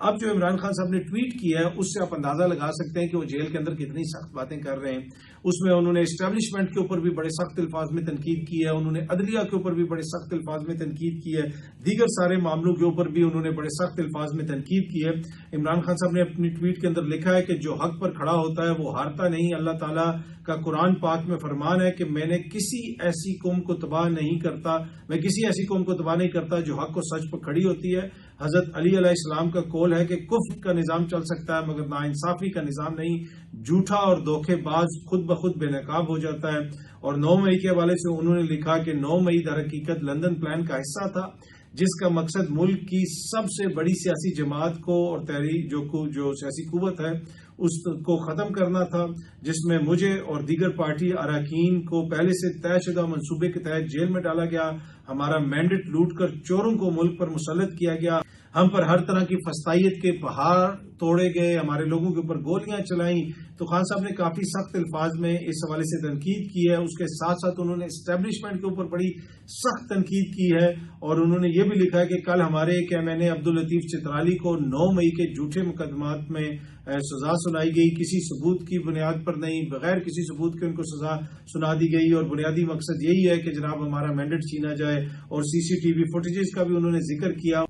اب جو عمران خان صاحب نے ٹویٹ کیا ہے اس سے آپ اندازہ لگا سکتے ہیں کہ وہ جیل کے اندر کتنی سخت باتیں کر رہے ہیں۔ اس میں انہوں نے اسٹیبلشمنٹ کے اوپر بھی بڑے سخت الفاظ میں تنقید کی ہے، انہوں نے عدلیہ کے اوپر بھی بڑے سخت الفاظ میں تنقید کی ہے، دیگر سارے معاملوں کے اوپر بھی انہوں نے بڑے سخت الفاظ میں تنقید کی ہے۔ عمران خان صاحب نے اپنی ٹویٹ کے اندر لکھا ہے کہ جو حق پر کھڑا ہوتا ہے وہ ہارتا نہیں۔ اللہ تعالیٰ کا قرآن پاک میں فرمان ہے کہ میں نے کسی ایسی قوم کو تباہ نہیں کرتا، میں کسی ایسی قوم کو تباہ نہیں کرتا جو حق و سچ پر کھڑی ہوتی ہے۔ حضرت علی علیہ السلام کا قول ہے کہ کفر کا نظام چل سکتا ہے مگر ناانصافی کا نظام نہیں۔ جھوٹا اور دھوکے باز خود بخود بے نقاب ہو جاتا ہے۔ اور 9 مئی کے حوالے سے انہوں نے لکھا کہ 9 مئی در حقیقت لندن پلان کا حصہ تھا، جس کا مقصد ملک کی سب سے بڑی سیاسی جماعت کو اور تحریک جو سیاسی قوت ہے اس کو ختم کرنا تھا، جس میں مجھے اور دیگر پارٹی اراکین کو پہلے سے طے شدہ منصوبے کے تحت جیل میں ڈالا گیا، ہمارا مینڈیٹ لوٹ کر چوروں کو ملک پر مسلط کیا گیا، ہم پر ہر طرح کی فسطائیت کے پہاڑ توڑے گئے، ہمارے لوگوں کے اوپر گولیاں چلائیں۔ تو خان صاحب نے کافی سخت الفاظ میں اس حوالے سے تنقید کی ہے۔ اس کے ساتھ ساتھ انہوں نے اسٹیبلشمنٹ کے اوپر بڑی سخت تنقید کی ہے، اور انہوں نے یہ بھی لکھا ہے کہ کل ہمارے ایک ایم این اے عبداللطیف چترالی کو 9 مئی کے جھوٹے مقدمات میں سزا سنائی گئی، کسی ثبوت کی بنیاد پر نہیں، بغیر کسی ثبوت کے ان کو سزا سنا دی گئی، اور بنیادی مقصد یہی ہے کہ جناب ہمارا مینڈیٹ چھینا جائے۔ اور سی سی ٹی وی فوٹیجز کا بھی انہوں نے ذکر کیا۔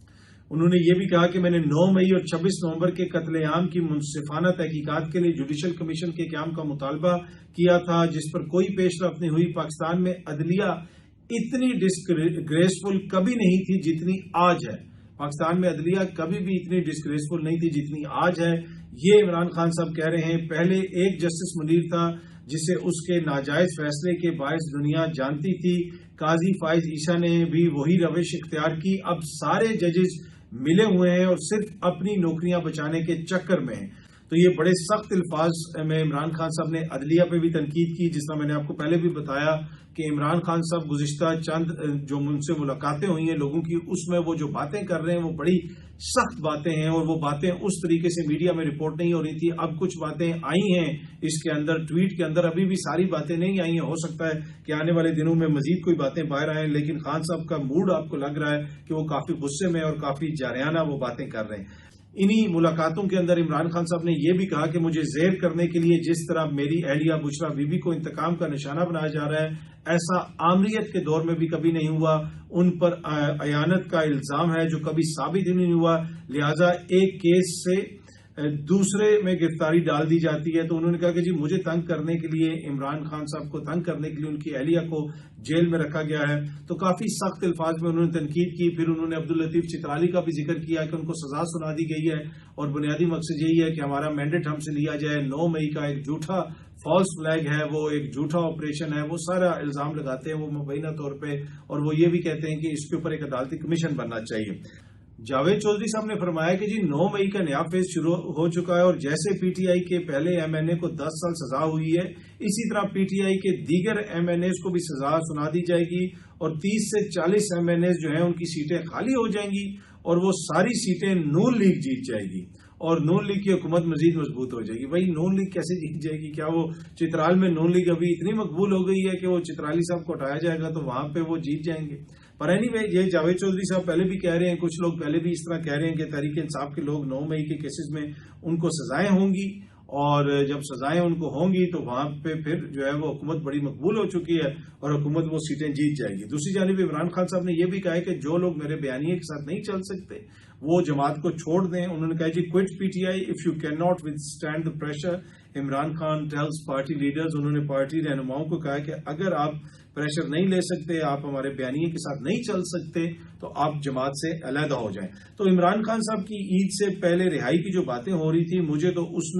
انہوں نے یہ بھی کہا کہ میں نے 9 مئی اور 26 نومبر کے قتل عام کی منصفانہ تحقیقات کے لیے جوڈیشل کمیشن کے قیام کا مطالبہ کیا تھا، جس پر کوئی پیش رفت نہیں ہوئی۔ پاکستان میں عدلیہ اتنی ڈسگریسفل کبھی نہیں تھی جتنی آج ہے، پاکستان میں عدلیہ کبھی بھی اتنی ڈسگریسفل نہیں تھی جتنی آج ہے، یہ عمران خان صاحب کہہ رہے ہیں۔ پہلے ایک جسٹس منیر تھا جسے اس کے ناجائز فیصلے کے باعث دنیا جانتی تھی، قاضی فائز عیسیٰ نے بھی وہی روش اختیار کی، اب سارے ججز ملے ہوئے ہیں اور صرف اپنی نوکریاں بچانے کے چکر میں ہیں۔ تو یہ بڑے سخت الفاظ میں عمران خان صاحب نے عدلیہ پہ بھی تنقید کی، جس طرح میں نے آپ کو پہلے بھی بتایا کہ عمران خان صاحب گزشتہ چند جو ان سے ملاقاتیں ہوئی ہیں لوگوں کی، اس میں وہ جو باتیں کر رہے ہیں وہ بڑی سخت باتیں ہیں، اور وہ باتیں اس طریقے سے میڈیا میں رپورٹ نہیں ہو رہی تھی۔ اب کچھ باتیں آئی ہیں اس کے اندر، ٹویٹ کے اندر، ابھی بھی ساری باتیں نہیں آئی ہیں، ہو سکتا ہے کہ آنے والے دنوں میں مزید کوئی باتیں باہر آئیں، لیکن خان صاحب کا موڈ آپ کو لگ رہا ہے کہ وہ کافی غصے میں اور کافی جارحانہ وہ باتیں کر رہے ہیں۔ انہی ملاقاتوں کے اندر عمران خان صاحب نے یہ بھی کہا کہ مجھے زیر کرنے کے لیے جس طرح میری اہلیہ بشرا بی بی کو انتقام کا نشانہ بنایا جا رہا ہے، ایسا آمریت کے دور میں بھی کبھی نہیں ہوا۔ ان پر ایانت کا الزام ہے جو کبھی ثابت ہی نہیں ہوا، لہذا ایک کیس سے دوسرے میں گرفتاری ڈال دی جاتی ہے۔ تو انہوں نے کہا کہ جی مجھے تنگ کرنے کے لیے، عمران خان صاحب کو تنگ کرنے کے لیے ان کی اہلیہ کو جیل میں رکھا گیا ہے۔ تو کافی سخت الفاظ میں انہوں نے تنقید کی۔ پھر انہوں نے عبداللطیف چترالی کا بھی ذکر کیا کہ ان کو سزا سنا دی گئی ہے، اور بنیادی مقصد یہی ہے کہ ہمارا مینڈیٹ ہم سے لیا جائے۔ 9 مئی کا ایک جھوٹا فالس فلیگ ہے، وہ ایک جھوٹا آپریشن ہے، وہ سارا الزام لگاتے ہیں وہ مبینہ طور پہ، اور وہ یہ بھی کہتے ہیں کہ اس کے اوپر ایک عدالتی کمیشن بننا چاہیے۔ جاوید چودھری صاحب نے فرمایا کہ جی 9 مئی کا نیا فیز شروع ہو چکا ہے، اور جیسے پی ٹی آئی کے پہلے ایم این اے کو 10 سال سزا ہوئی ہے، اسی طرح پی ٹی آئی کے دیگر ایم این ایز کو بھی سزا سنا دی جائے گی، اور 30 سے 40 ایم این ایز جو ہیں ان کی سیٹیں خالی ہو جائیں گی، اور وہ ساری سیٹیں نون لیگ جیت جائے گی، اور نون لیگ کی حکومت مزید مضبوط ہو جائے گی۔ بھائی نون لیگ کیسے جیت جائے گی؟ کیا وہ چترال میں نون لیگ ابھی اتنی مقبول ہو گئی ہے کہ وہ چترالی صاحب کو ہٹایا جائے گا تو وہاں پہ وہ جیت جائیں گے؟ پر اینی وے، یہ جاوید چودھری صاحب پہلے بھی کہہ رہے ہیں، کچھ لوگ پہلے بھی اس طرح کہہ رہے ہیں کہ تحریک انصاف کے لوگ 9 مئی کے کیسز میں ان کو سزائیں ہوں گی، اور جب سزائیں ان کو ہوں گی تو وہاں پہ پھر جو ہے وہ حکومت بڑی مقبول ہو چکی ہے، اور حکومت وہ سیٹیں جیت جائے گی۔ دوسری جانب عمران خان صاحب نے یہ بھی کہا ہے کہ جو لوگ میرے بیانیے کے ساتھ نہیں چل سکتے وہ جماعت کو چھوڑ دیں۔ انہوں نے کہا جی quit P T I if you can not withstand the pressure. Imran Khan tells party leaders, انہوں نے پارٹی رہنماؤں کو کہا کہ اگر آپ پریشر نہیں لے سکتے، آپ ہمارے بیانیے کے ساتھ نہیں چل سکتے تو آپ جماعت سے علیحدہ ہو جائیں۔ تو عمران خان صاحب کی عید سے پہلے رہائی کی جو باتیں ہو رہی تھی، مجھے تو اس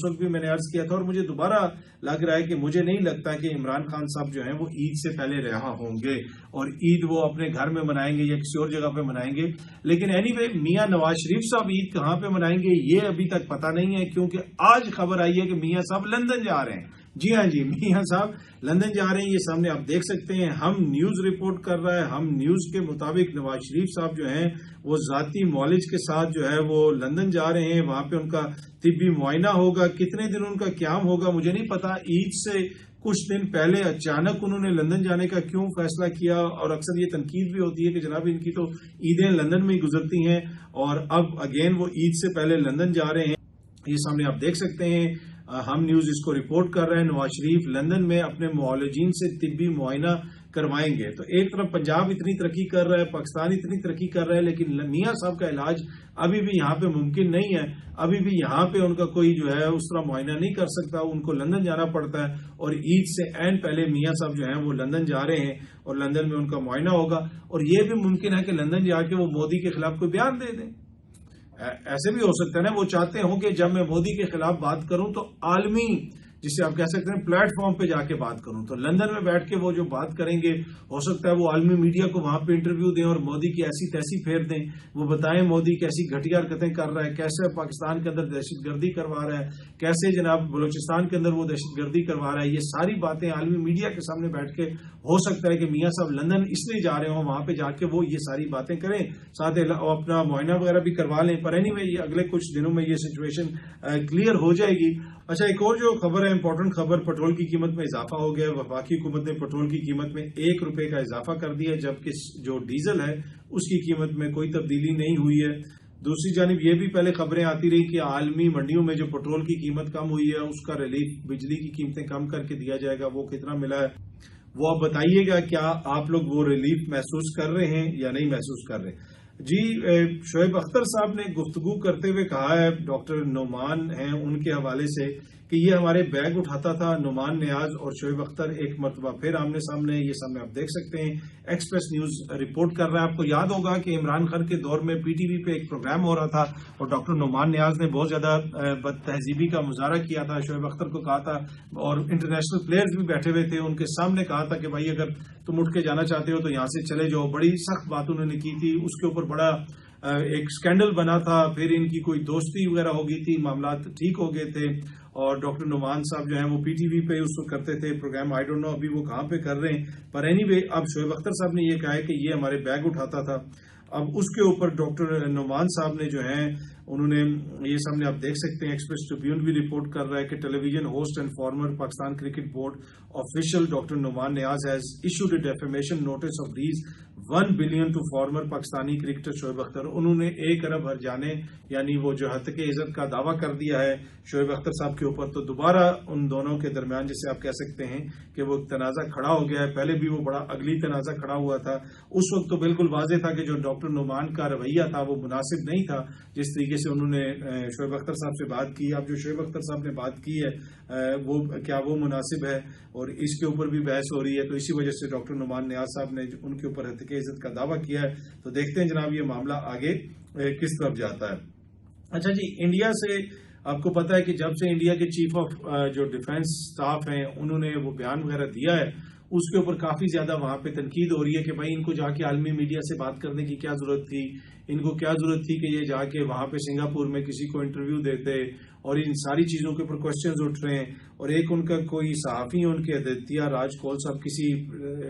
وقت بھی میں نے عرض کیا تھا، اور مجھے دوبارہ لگ رہا ہے کہ مجھے نہیں لگتا کہ عمران خان صاحب جو ہیں وہ عید سے پہلے رہا ہوں گے، اور عید وہ اپنے گھر میں منائیں گے یا کسی اور جگہ پہ منائیں گے۔ لیکن اینی وے، میاں نواز شریف صاحب عید کہاں پہ منائیں گے یہ ابھی تک پتہ نہیں ہے، کیونکہ آج خبر آئی ہے کہ میاں صاحب لندن جا رہے ہیں۔ جی ہاں جی، میاں صاحب لندن جا رہے ہیں، یہ سامنے آپ دیکھ سکتے ہیں. ہم نیوز رپورٹ کر رہا ہے. ہم نیوز کے مطابق نواز شریف صاحب جو ہیں وہ ذاتی معالج کے ساتھ جو ہے وہ لندن جا رہے ہیں. وہاں پہ ان کا طبی معائنہ ہوگا. کتنے دن ان کا قیام ہوگا مجھے نہیں پتا. عید سے کچھ دن پہلے اچانک انہوں نے لندن جانے کا کیوں فیصلہ کیا، اور اکثر یہ تنقید بھی ہوتی ہے کہ جناب ان کی تو عیدیں لندن میں ہی گزرتی ہیں، اور اب اگین وہ عید سے پہلے لندن جا رہے ہیں. یہ سامنے آپ دیکھ سکتے ہیں. ہم نیوز اس کو رپورٹ کر رہے ہیں. نواز شریف لندن میں اپنے معالجین سے طبی معائنہ کروائیں گے. تو ایک طرف پنجاب اتنی ترقی کر رہا ہے، پاکستان اتنی ترقی کر رہا ہے، لیکن میاں صاحب کا علاج ابھی بھی یہاں پہ ممکن نہیں ہے. ابھی بھی یہاں پہ ان کا کوئی جو ہے اس طرح معائنہ نہیں کر سکتا. ان کو لندن جانا پڑتا ہے، اور عید سے عین پہلے میاں صاحب جو ہیں وہ لندن جا رہے ہیں، اور لندن میں ان کا معائنہ ہوگا. اور یہ بھی ممکن ہے کہ لندن جا کے وہ مودی کے خلاف کوئی بیان دے دیں. ایسے بھی ہو سکتا ہے نا، وہ چاہتے ہوں کہ جب میں مودی کے خلاف بات کروں تو عالمی، جسے آپ کہہ سکتے ہیں پلیٹ فارم پہ جا کے بات کروں. تو لندن میں بیٹھ کے وہ جو بات کریں گے، ہو سکتا ہے وہ عالمی میڈیا کو وہاں پہ انٹرویو دیں اور مودی کی ایسی تیسی پھیر دیں. وہ بتائیں مودی کیسی گھٹیا حرکتیں کر رہا ہے، کیسے پاکستان کے اندر دہشت گردی کروا رہا ہے، کیسے جناب بلوچستان کے اندر وہ دہشت گردی کروا رہا ہے. یہ ساری باتیں عالمی میڈیا کے سامنے بیٹھ کے ہو سکتا ہے کہ میاں صاحب لندن اس لیے جا رہے ہوں، وہاں پہ جا کے وہ یہ ساری باتیں کریں، ساتھ اپنا معائنہ وغیرہ بھی کروا لیں. پر اینی وے یہ اگلے کچھ دنوں میں یہ سچویشن کلیئر ہو جائے گی. اچھا، ایک اور جو خبر ہے، امپورٹنٹ خبر، پٹرول کی قیمت میں اضافہ ہو گیا. وفاقی حکومت نے پٹرول کی قیمت میں ₹1 کا اضافہ کر دیا، جبکہ جو ڈیزل ہے اس کی قیمت میں کوئی تبدیلی نہیں ہوئی ہے. دوسری جانب یہ بھی پہلے خبریں آتی رہی کہ عالمی منڈیوں میں جو پٹرول کی قیمت کم ہوئی ہے اس کا ریلیف بجلی کی قیمتیں کم کر کے دیا جائے گا. وہ کتنا ملا ہے وہ آپ بتائیے گا. کیا آپ لوگ وہ ریلیف محسوس کر رہے ہیں یا نہیں محسوس کر رہے؟ جی، شعیب اختر صاحب نے گفتگو کرتے ہوئے کہا ہے، ڈاکٹر نعمان ہیں ان کے حوالے سے، کہ یہ ہمارے بیگ اٹھاتا تھا. نعمان نیاز اور شعیب اختر ایک مرتبہ پھر آمنے سامنے. یہ سامنے آپ دیکھ سکتے ہیں، ایکسپریس نیوز رپورٹ کر رہا ہے. آپ کو یاد ہوگا کہ عمران خان کے دور میں پی ٹی وی پہ ایک پروگرام ہو رہا تھا، اور ڈاکٹر نعمان نیاز نے بہت زیادہ بد تہذیبی کا مظاہرہ کیا تھا. شعیب اختر کو کہا تھا، اور انٹرنیشنل پلیئرز بھی بیٹھے ہوئے تھے ان کے سامنے، کہا تھا کہ بھائی اگر تم اٹھ کے جانا چاہتے ہو تو یہاں سے چلے جاؤ. بڑی سخت بات انہوں نے کی تھی. اس کے اوپر بڑا ایک سکینڈل بنا تھا. پھر ان کی کوئی دوستی وغیرہ ہو گئی تھی، معاملات ٹھیک ہو گئے تھے. اور ڈاکٹر نعمان صاحب جو ہیں وہ پی ٹی وی پہ اس وقت کرتے تھے پروگرام. آئی ڈونٹ نو ابھی وہ کہاں پہ کر رہے ہیں. پر اینی وے اب شعیب اختر صاحب نے یہ کہا ہے کہ یہ ہمارے بیگ اٹھاتا تھا. اب اس کے اوپر ڈاکٹر نعمان صاحب نے جو ہیں انہوں نے یہ سامنے آپ دیکھ سکتے ہیں، ایکسپریس ٹریبیون بھی رپورٹ کر رہا ہے کہ television host and former Pakistan cricket board official doctor Noman Niaz has issued a defamation notice of ریز $1 billion to former Pakistani cricketer Shoaib Akhtar. انہوں نے 1 ارب ہرجانے یعنی وہ جو ہتک عزت کا دعویٰ کر دیا ہے شعیب اختر صاحب کے اوپر. تو دوبارہ ان دونوں کے درمیان جسے آپ کہہ سکتے ہیں کہ وہ تنازع کھڑا ہو گیا ہے. پہلے بھی وہ بڑا اگلی تنازع کھڑا ہوا تھا. اس وقت تو بالکل واضح تھا کہ جو ڈاکٹر نعمان کا رویہ تھا وہ مناسب نہیں تھا، جس طریقے سے انہوں نے شعیب اختر صاحب سے بات کی. اب جو شعیب اختر صاحب نے بات کی ہے وہ کیا وہ مناسب ہے، اور اس کے اوپر بھی بحث ہو رہی ہے. تو اسی وجہ سے ڈاکٹر نعمان نیاز صاحب نے ان کے اوپر ہتک عزت کا دعویٰ کیا ہے. تو دیکھتے ہیں جناب یہ معاملہ آگے کس طرف جاتا ہے. اچھا جی، انڈیا سے آپ کو پتا ہے کہ جب سے انڈیا کے چیف آف جو ڈیفنس سٹاف ہیں انہوں نے وہ بیان وغیرہ دیا ہے، اس کے اوپر کافی زیادہ وہاں پہ تنقید ہو رہی ہے کہ بھائی ان کو جا کے عالمی میڈیا سے بات کرنے کی کیا ضرورت تھی. ان کو کیا ضرورت تھی کہ یہ جا کے وہاں پہ سنگاپور میں کسی کو انٹرویو دیتے، اور ان ساری چیزوں کے اوپر کوشچنز اٹھ رہے ہیں. اور ایک ان کا کوئی صحافی ان کے آدتیہ راج کول صاحب کسی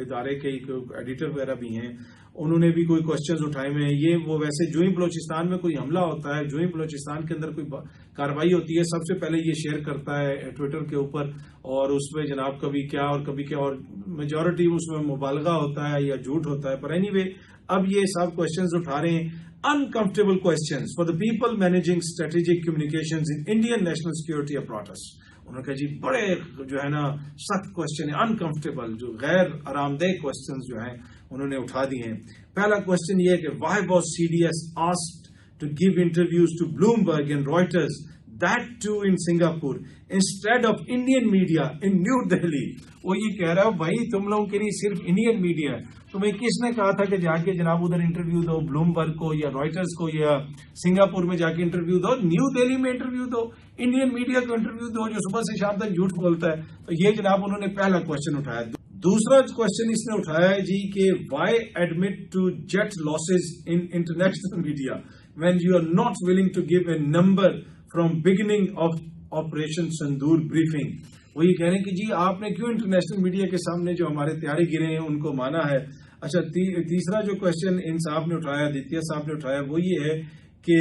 ادارے کے ایڈیٹر وغیرہ بھی ہیں، انہوں نے بھی کوئی کوشچنز اٹھائے ہوئے ہیں. یہ وہ ویسے جو ہی بلوچستان میں کوئی حملہ ہوتا ہے، جو ہی بلوچستان کے اندر کوئی کارروائی ہوتی ہے، سب سے پہلے یہ شیئر کرتا ہے ٹویٹر کے اوپر، اور اس میں جناب کبھی کیا اور کبھی کیا، اور میجورٹی اس میں مبالغہ ہوتا ہے یا جھوٹ ہوتا ہے. پر اینی وے اب یہ سب کوشچنز اٹھا رہے ہیں، uncomfortable questions for the people managing strategic communications in Indian national security apparatus. انہوں نے کہا جی بڑے جو ہے نا سخت کوشچن ہیں، انکمفرٹیبل، جو غیر آرام دہ کوشچنز جو ہیں انہوں نے اٹھا دیے ہیں. پہلا کوشچن یہ ہے کہ why was CDS asked to give interviews to Bloomberg and Reuters, that too in Singapore, instead of Indian media in New Delhi. وہ یہ کہہ رہا ہے بھائی تم لوگوں کے لیے صرف انڈین میڈیا ہے، تمہیں کس نے کہا تھا کہ جا کے جناب ادھر انٹرویو دو، بلومبرگ کو یا رائٹرز کو یا سنگاپور میں جا کے انٹرویو دو، نیو دہلی میں انٹرویو دو، انڈین میڈیا کو انٹرویو دو جو صبح سے شام تک جھوٹ بولتا ہے. تو یہ جناب انہوں نے پہلا کوشچن اٹھایا. دوسرا کوشچن اس نے اٹھایا ہے جی کہ why admit to jet losses in international media when you are not willing to give a number from beginning of operation Sindoor briefing. وہ یہ کہہ رہے ہیں کہ جی آپ نے کیوں انٹرنیشنل میڈیا کے سامنے جو ہمارے طیارے گرے ہیں ان کو مانا ہے. اچھا تیسرا جو کوشچن ان صاحب نے اٹھایا، آدتیہ صاحب نے اٹھایا، وہ یہ ہے کہ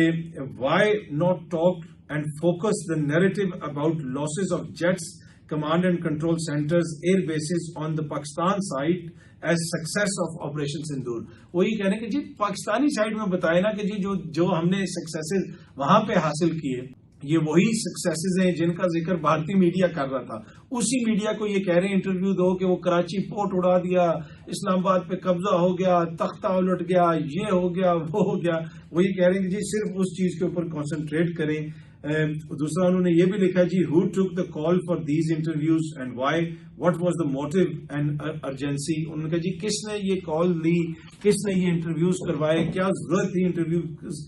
why not talk and focus the narrative about losses of jets command and control centres air bases on the Pakistan side as success of operation Sindoor. وہی کہہ رہے ہیں کہ جی پاکستانی سائڈ میں بتائے نا کہ جی جو ہم نے سکسیسز وہاں پہ حاصل کیے یہ وہی سکسیسز ہیں جن کا ذکر بھارتی میڈیا کر رہا تھا. اسی میڈیا کو یہ کہہ رہے ہیں انٹرویو دو کہ وہ کراچی پورٹ اڑا دیا، اسلام آباد پہ قبضہ ہو گیا، تختہ الٹ گیا، یہ ہو گیا وہ ہو گیا. وہی کہہ رہے ہیں کہ جی صرف اس چیز کے اوپر کانسنٹریٹ کریں. دوسرا انہوں نے یہ بھی لکھا جی who took the call for these interviews and why what was the motto and urgency. انہوں نے کہا جی کس نے یہ کال لی، کس نے یہ انٹرویوز کروائے، کیا ضرورت تھی انٹرویو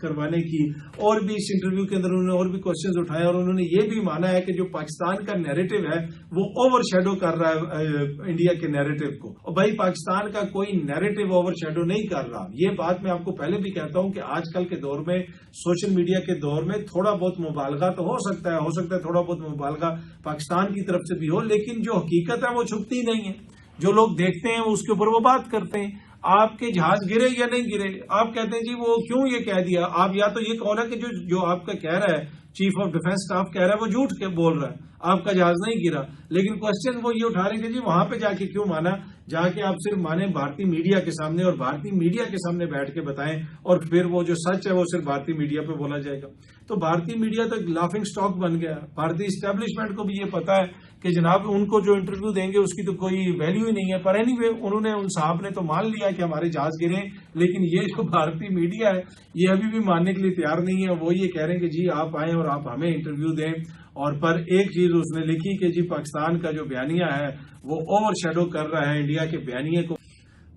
کروانے کی. اور بھی اس انٹرویو کے اندر انہوں نے اور بھی کوشچنز اٹھائے اور انہوں نے یہ بھی مانا ہے کہ جو پاکستان کا نیریٹو ہے وہ اوور شیڈو کر رہا ہے انڈیا کے نیریٹو کو. اور بھائی پاکستان کا کوئی نیریٹو اوور شیڈو نہیں کر رہا. یہ بات میں آپ کو پہلے بھی کہتا ہوں کہ آج کل کے دور میں، سوشل میڈیا کے دور میں تھوڑا بہت مبالغہ تو ہو سکتا ہے تھوڑا بہت مبالغہ پاکستان کی طرف سے بھی ہو، لیکن جو حقیقت ہے وہ چھپتی نہیں ہے. جو لوگ دیکھتے ہیں اس کے اوپر وہ بات کرتے ہیں. آپ کے جہاز گرے یا نہیں گرے، آپ کہتے ہیں جی وہ کیوں یہ کہہ دیا. آپ یا تو یہ کہو نا کہ جو آپ کا کہہ رہا ہے چیف آف ڈیفنس اسٹاف کہہ رہا ہے وہ جھوٹ کے بول رہا ہے، آپ کا جہاز نہیں گرا. لیکن کوشچن وہ یہ اٹھا رہے ہیں کہ جی وہاں پہ جا کے کیوں مانا، جا کے آپ صرف مانیں بھارتی میڈیا کے سامنے اور بھارتی میڈیا کے سامنے بیٹھ کے بتائیں، اور پھر وہ جو سچ ہے وہ صرف بھارتی میڈیا پہ بولا جائے گا. تو بھارتی میڈیا تو ایک لافنگ سٹاک بن گیا. بھارتی اسٹیبلشمنٹ کو بھی یہ پتا ہے کہ جناب ان کو جو انٹرویو دیں گے اس کی تو کوئی ویلیو ہی نہیں ہے. پر اینی وے انہوں نے، ان صاحب نے تو مان لیا کہ ہمارے جہاز گرے، لیکن یہ جو بھارتی میڈیا ہے یہ ابھی بھی ماننے کے لیے تیار نہیں ہے. وہ یہ کہہ رہے ہیں کہ جی آپ آئیں اور آپ ہمیں انٹرویو دیں. اور پر ایک چیز اس نے لکھی کہ جی پاکستان کا جو بیانیہ ہے وہ اوور شیڈو کر رہا ہے انڈیا کے بیانیے کو.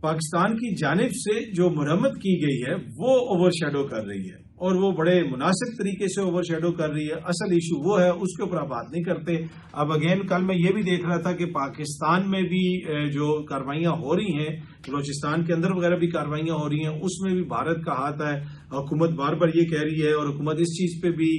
پاکستان کی جانب سے جو مرمت کی گئی ہے وہ اوور شیڈو کر رہی ہے، اور وہ بڑے مناسب طریقے سے اوور شیڈو کر رہی ہے. اصل ایشو وہ ہے، اس کے اوپر آپ بات نہیں کرتے. اب اگین کل میں یہ بھی دیکھ رہا تھا کہ پاکستان میں بھی جو کاروائیاں ہو رہی ہیں، بلوچستان کے اندر وغیرہ بھی کاروائیاں ہو رہی ہیں، اس میں بھی بھارت کا ہاتھ ہے. حکومت بار بار یہ کہہ رہی ہے، اور حکومت اس چیز پہ بھی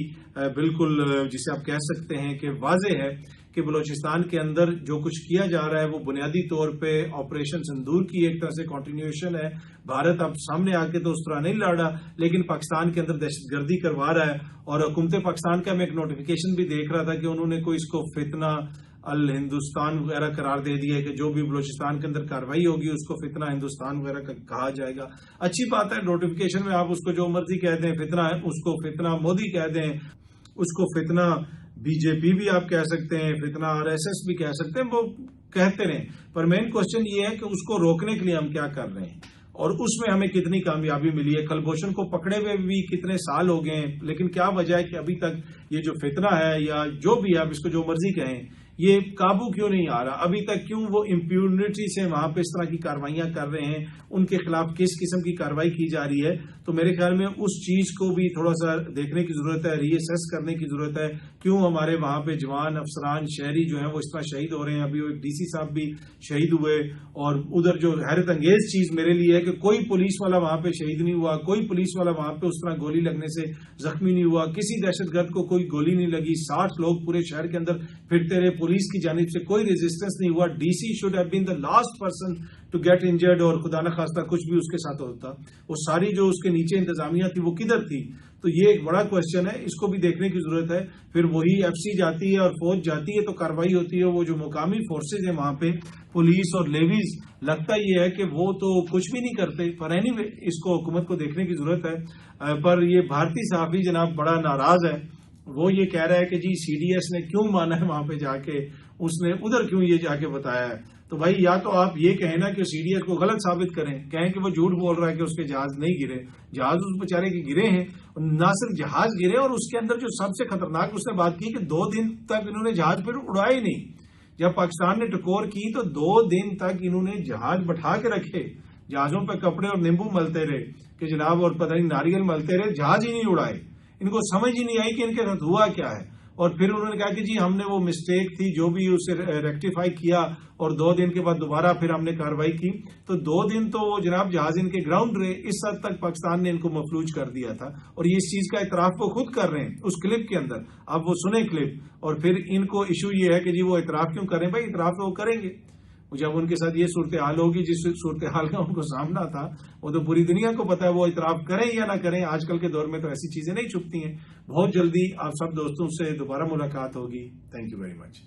بالکل جسے آپ کہہ سکتے ہیں کہ واضح ہے کہ بلوچستان کے اندر جو کچھ کیا جا رہا ہے وہ بنیادی طور پہ آپریشن سندور کی ایک طرح سے کنٹینیوشن ہے. بھارت اب سامنے آ کے تو اس طرح نہیں لڑا، لیکن پاکستان کے اندر دہشت گردی کروا رہا ہے. اور حکومت پاکستان کا میں ایک نوٹیفیکیشن بھی دیکھ رہا تھا کہ انہوں نے کوئی اس کو فتنہ الہندوستان وغیرہ قرار دے دیا ہے کہ جو بھی بلوچستان کے اندر کاروائی ہوگی اس کو فتنہ ہندوستان وغیرہ کا کہا جائے گا. اچھی بات ہے، نوٹیفیکیشن میں آپ اس کو جو مرضی کہہ دیں، فتنہ ہے اس کو فتنہ مودی کہہ دیں، اس کو فتنہ بی جے پی بھی آپ کہہ سکتے ہیں، فتنہ آر ایس ایس بھی کہہ سکتے ہیں، وہ کہتے رہیں. پر مین کوشچن یہ ہے کہ اس کو روکنے کے لیے ہم کیا کر رہے ہیں اور اس میں ہمیں کتنی کامیابی ملی ہے. کلبھوشن کو پکڑے ہوئے بھی کتنے سال ہو گئے ہیں، لیکن کیا وجہ ہے کہ ابھی تک یہ جو فتنہ ہے یا جو بھی ہے آپ اس کو جو مرضی کہیں، یہ قابو کیوں نہیں آ رہا؟ ابھی تک کیوں وہ امپیونٹی سے وہاں پہ اس طرح کی کاروائیاں کر رہے ہیں؟ ان کے خلاف کس قسم کی کاروائی کی جا رہی ہے؟ تو میرے خیال میں اس چیز کو بھی تھوڑا سا دیکھنے کی ضرورت ہے، ری اسیس کرنے کی ضرورت ہے. کیوں ہمارے وہاں پہ جوان افسران شہری جو ہیں وہ اس طرح شہید ہو رہے ہیں؟ ابھی ڈی سی صاحب بھی شہید ہوئے. اور ادھر جو حیرت انگیز چیز میرے لیے ہے کہ کوئی پولیس والا وہاں پہ شہید نہیں ہوا، کوئی پولیس والا وہاں پہ اس طرح گولی لگنے سے زخمی نہیں ہوا، کسی دہشت گرد کو کوئی گولی نہیں لگی. 60 لوگ پورے شہر کے اندر پھرتے رہے، پولیس کی جانب سے کوئی ریزسٹنس نہیں ہوا. D C should have been the last person to get injured, اور خدا نہ خواستہ کچھ بھی اس کے ساتھ ہوتا. وہ ساری جو اس کے نیچے انتظامیہ تھی وہ کدھر تھی؟ تو یہ ایک بڑا کوشچن ہے، اس کو بھی دیکھنے کی ضرورت ہے. پھر وہی ایف سی جاتی ہے اور فوج جاتی ہے تو کاروائی ہوتی ہے. وہ جو مقامی فورسز ہیں وہاں پہ پولیس اور لیویز، لگتا یہ ہے کہ وہ تو کچھ بھی نہیں کرتے. پر اینی وے اس کو حکومت کو دیکھنے کی ضرورت ہے. پر یہ بھارتی صحافی جناب بڑا ناراض ہے. وہ یہ کہہ رہا ہے کہ جی سی ڈی ایس نے کیوں مانا ہے وہاں پہ جا کے، اس نے ادھر کیوں یہ جا کے بتایا ہے. تو بھائی یا تو آپ یہ کہیں نا کہ سی ڈی ایس کو غلط ثابت کریں، کہیں کہ وہ جھوٹ بول رہا ہے کہ اس کے جہاز نہیں گرے. جہاز اس بیچارے کے گرے ہیں، نہ صرف جہاز گرے، اور اس کے اندر جو سب سے خطرناک اس نے بات کی کہ 2 دن تک انہوں نے جہاز پھر اڑایا ہی نہیں. جب پاکستان نے ٹکور کی تو 2 دن تک انہوں نے جہاز بٹھا کے رکھے، جہازوں پہ کپڑے اور نیمبو ملتے رہے کہ جناب، اور پتہ نہیں ناریل ملتے رہے، جہاز ہی نہیں اڑائے. ان کو سمجھ ہی نہیں آئی کہ ان کے ساتھ ہوا کیا ہے. اور پھر انہوں نے کہا کہ جی ہم نے وہ مسٹیک تھی جو بھی اسے ریکٹیفائی کیا اور 2 دن کے بعد دوبارہ پھر ہم نے کارروائی کی تو 2 دن تو وہ جناب جہاز ان کے گراؤنڈ رہے. اس حد تک پاکستان نے ان کو مفلوج کر دیا تھا اور یہ اس چیز کا اعتراف وہ خود کر رہے ہیں اس کلپ کے اندر. اب وہ سنیں کلپ اور پھر ان کو ایشو یہ ہے کہ جی وہ اعتراف کیوں کریں. بھائی اعتراف تو وہ کریں گے جب ان کے ساتھ یہ صورتحال ہوگی جس صورتحال کا ان کو سامنا تھا وہ تو پوری دنیا کو پتا ہے. وہ اعتراف کریں یا نہ کریں آج کل کے دور میں تو ایسی چیزیں نہیں چھپتی ہیں. بہت جلدی آپ سب دوستوں سے دوبارہ ملاقات ہوگی. Thank you very much.